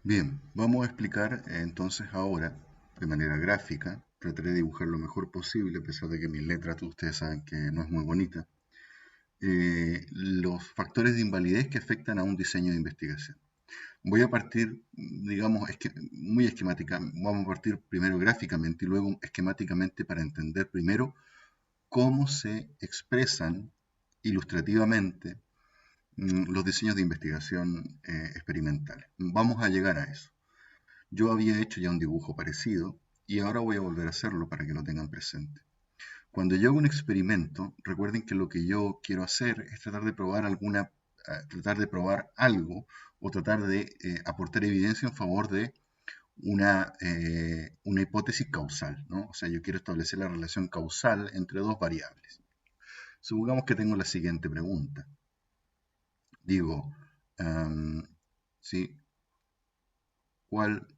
Bien, vamos a explicar entonces ahora, de manera gráfica, trataré de dibujar lo mejor posible, a pesar de que mi letra, ustedes saben que no es muy bonita, los factores de invalidez que afectan a un diseño de investigación. Voy a partir, digamos, muy esquemática, vamos a partir primero gráficamente y luego esquemáticamente para entender primero cómo se expresan ilustrativamente los diseños de investigación experimentales. Vamos a llegar a eso. Yo había hecho ya un dibujo parecido y ahora voy a volver a hacerlo para que lo tengan presente. Cuando yo hago un experimento, recuerden que lo que yo quiero hacer es tratar de probar tratar de probar algo o tratar de aportar evidencia en favor de una hipótesis causal, ¿no? O sea, yo quiero establecer la relación causal entre dos variables. Supongamos que tengo la siguiente pregunta. Digo, ¿sí? ¿Cuál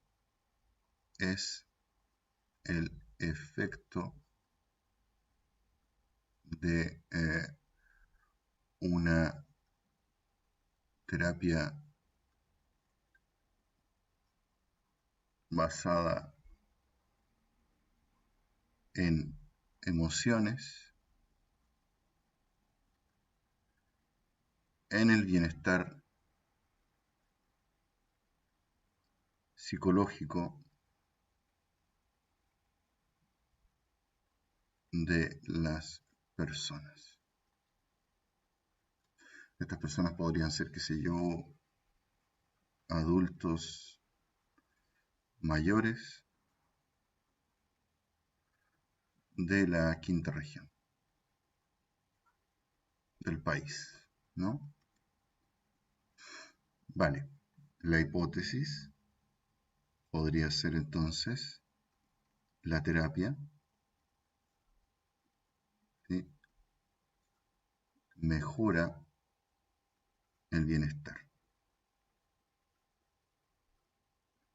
es el efecto de una terapia basada en emociones, en el bienestar psicológico de las personas. Estas personas podrían ser, qué sé yo, adultos mayores de la quinta región del país, ¿no? Vale, la hipótesis podría ser entonces la terapia, ¿sí? Mejora el bienestar,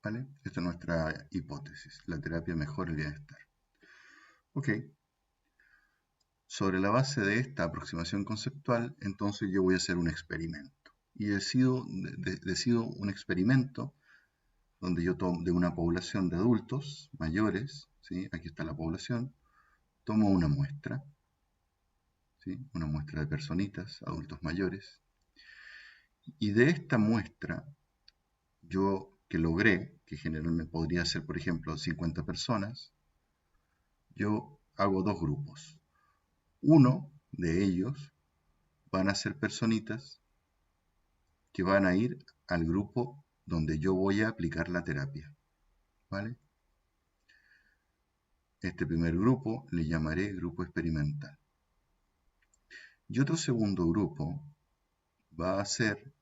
¿vale? Esta es nuestra hipótesis, la terapia mejora el bienestar. Ok, sobre la base de esta aproximación conceptual, entonces yo voy a hacer un experimento. Y decido un experimento donde yo tomo de una población de adultos mayores, ¿sí? Aquí está la población, tomo una muestra, ¿sí? Una muestra de personitas, adultos mayores, y de esta muestra yo que logré, que generalmente podría ser, por ejemplo, 50 personas, yo hago dos grupos. Uno de ellos van a ser personitas que van a ir al grupo donde yo voy a aplicar la terapia, ¿vale? Este primer grupo le llamaré grupo experimental. Y otro segundo grupo va a ser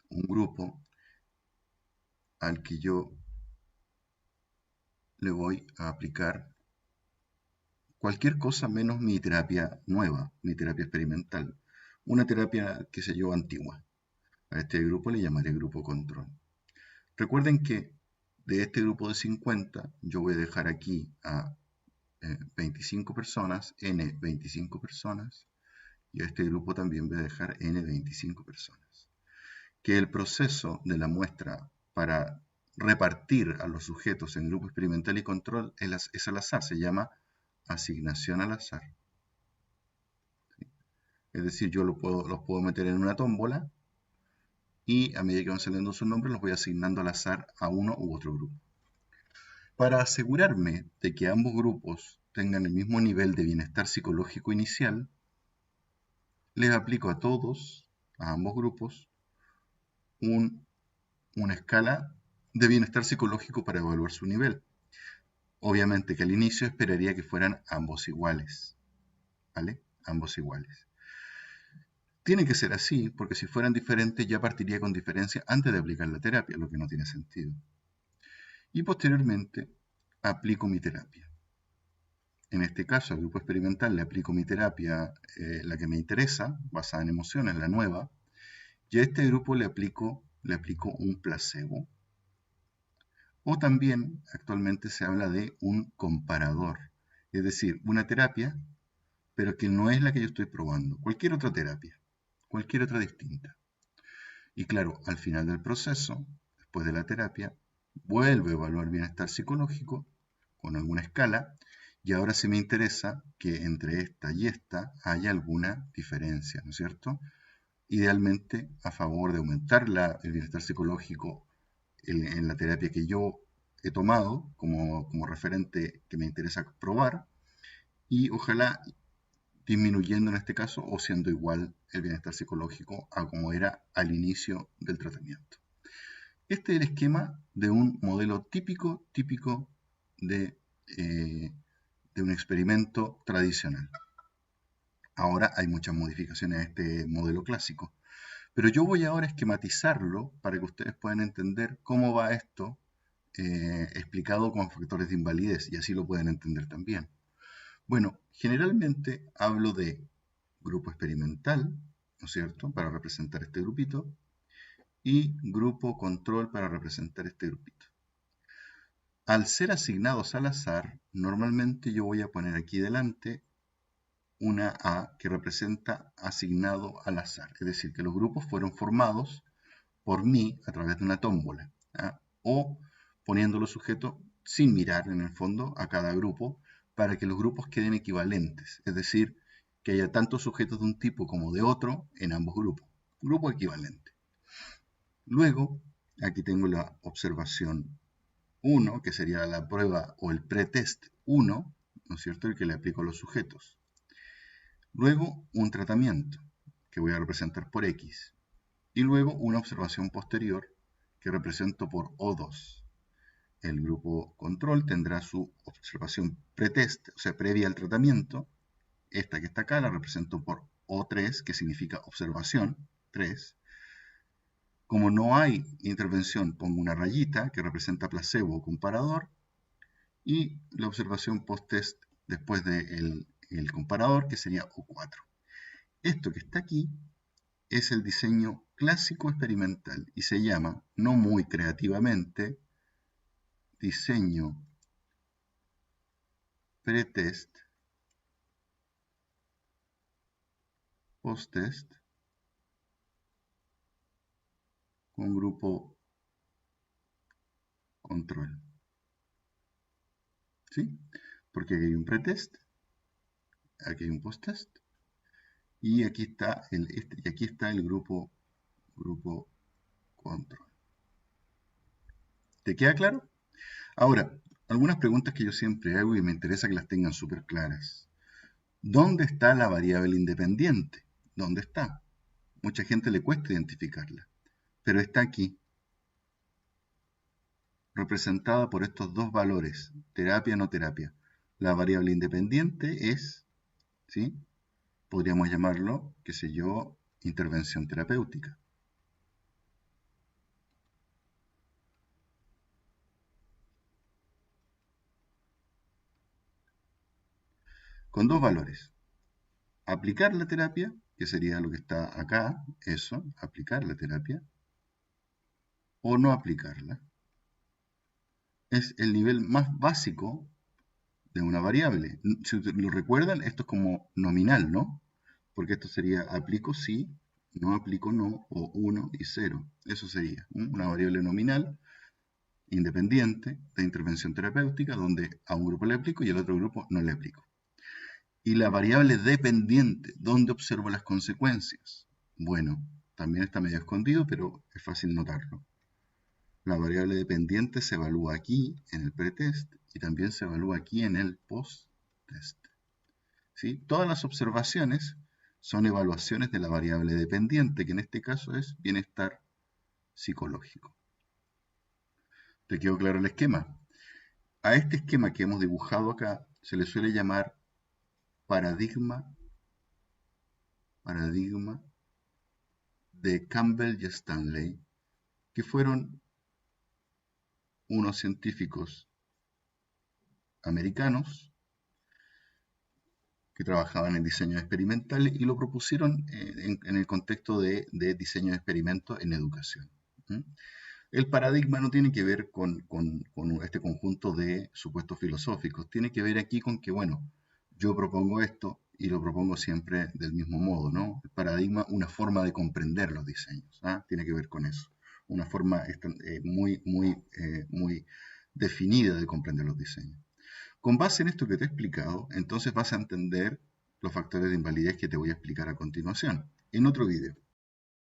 un grupo al que yo le voy a aplicar cualquier cosa menos mi terapia nueva, mi terapia experimental. Una terapia, qué sé yo, antigua. A este grupo le llamaré grupo control. Recuerden que de este grupo de 50, yo voy a dejar aquí a 25 personas, n 25 personas, y a este grupo también voy a dejar n 25 personas. Que el proceso de la muestra para repartir a los sujetos en grupo experimental y control es al azar, se llama asignación al azar. Es decir, yo los puedo meter en una tómbola y a medida que van saliendo sus nombres los voy asignando al azar a uno u otro grupo. Para asegurarme de que ambos grupos tengan el mismo nivel de bienestar psicológico inicial, les aplico a todos, a ambos grupos, una escala de bienestar psicológico para evaluar su nivel. Obviamente que al inicio esperaría que fueran ambos iguales, ¿vale? Ambos iguales. Tiene que ser así, porque si fueran diferentes ya partiría con diferencia antes de aplicar la terapia, lo que no tiene sentido. Y posteriormente aplico mi terapia. En este caso, al grupo experimental le aplico mi terapia, la que me interesa, basada en emociones, la nueva, y a este grupo le aplico un placebo. O también actualmente se habla de un comparador, es decir, una terapia, pero que no es la que yo estoy probando, cualquier otra terapia, cualquier otra distinta. Y claro, al final del proceso, después de la terapia, vuelvo a evaluar bienestar psicológico con alguna escala, y ahora sí me interesa que entre esta y esta haya alguna diferencia, ¿no es cierto? Idealmente a favor de aumentar el bienestar psicológico en la terapia que yo he tomado como referente que me interesa probar, y ojalá disminuyendo en este caso o siendo igual el bienestar psicológico a como era al inicio del tratamiento. Este es el esquema de un modelo típico de, eh, de un experimento tradicional. Ahora hay muchas modificaciones a este modelo clásico, pero yo voy ahora a esquematizarlo para que ustedes puedan entender cómo va esto explicado con factores de invalidez y así lo pueden entender también. Bueno, generalmente hablo de grupo experimental, ¿no es cierto?, para representar este grupito, y grupo control para representar este grupito. Al ser asignados al azar, normalmente yo voy a poner aquí delante una A que representa asignado al azar, es decir, que los grupos fueron formados por mí a través de una tómbola, ¿ah? O poniendo los sujetos sin mirar en el fondo a cada grupo para que los grupos queden equivalentes, es decir, que haya tantos sujetos de un tipo como de otro en ambos grupos, grupo equivalente. Luego, aquí tengo la observación 1, que sería la prueba o el pretest 1, ¿no es cierto?, el que le aplico a los sujetos. Luego, un tratamiento, que voy a representar por X. Y luego, una observación posterior, que represento por O2. El grupo control tendrá su observación pretest, o sea, previa al tratamiento. Esta que está acá la represento por O3, que significa observación 3. Como no hay intervención, pongo una rayita que representa placebo o comparador. Y la observación post-test después del comparador, que sería O4. Esto que está aquí es el diseño clásico experimental y se llama, no muy creativamente, diseño pretest, post-test con grupo control. ¿Sí? Porque aquí hay un pretest, aquí hay un post-test y aquí está el grupo control. ¿Te queda claro? Ahora, algunas preguntas que yo siempre hago y me interesa que las tengan súper claras. ¿Dónde está la variable independiente? ¿Dónde está? Mucha gente le cuesta identificarla, pero está aquí, representada por estos dos valores, terapia no terapia. La variable independiente es, ¿sí?, podríamos llamarlo, qué sé yo, intervención terapéutica. Con dos valores. Aplicar la terapia, que sería lo que está acá, eso, aplicar la terapia, o no aplicarla. Es el nivel más básico de una variable. Si lo recuerdan, esto es como nominal, ¿no? Porque esto sería aplico sí, no aplico no, o 1 y 0. Eso sería una variable nominal independiente de intervención terapéutica, donde a un grupo le aplico y al otro grupo no le aplico. Y la variable dependiente, ¿dónde observo las consecuencias? Bueno, también está medio escondido, pero es fácil notarlo. La variable dependiente se evalúa aquí en el pretest y también se evalúa aquí en el post-test. ¿Sí? Todas las observaciones son evaluaciones de la variable dependiente, que en este caso es bienestar psicológico. ¿Te quedó claro el esquema? A este esquema que hemos dibujado acá se le suele llamar paradigma de Campbell y Stanley, que fueron unos científicos americanos que trabajaban en diseños experimentales y lo propusieron en el contexto de diseño de experimentos en educación. El paradigma no tiene que ver con este conjunto de supuestos filosóficos, tiene que ver aquí con que, bueno, yo propongo esto y lo propongo siempre del mismo modo, ¿no? El paradigma, una forma de comprender los diseños, ¿ah? Tiene que ver con eso. una forma muy definida de comprender los diseños. Con base en esto que te he explicado, entonces vas a entender los factores de invalidez que te voy a explicar a continuación, en otro video.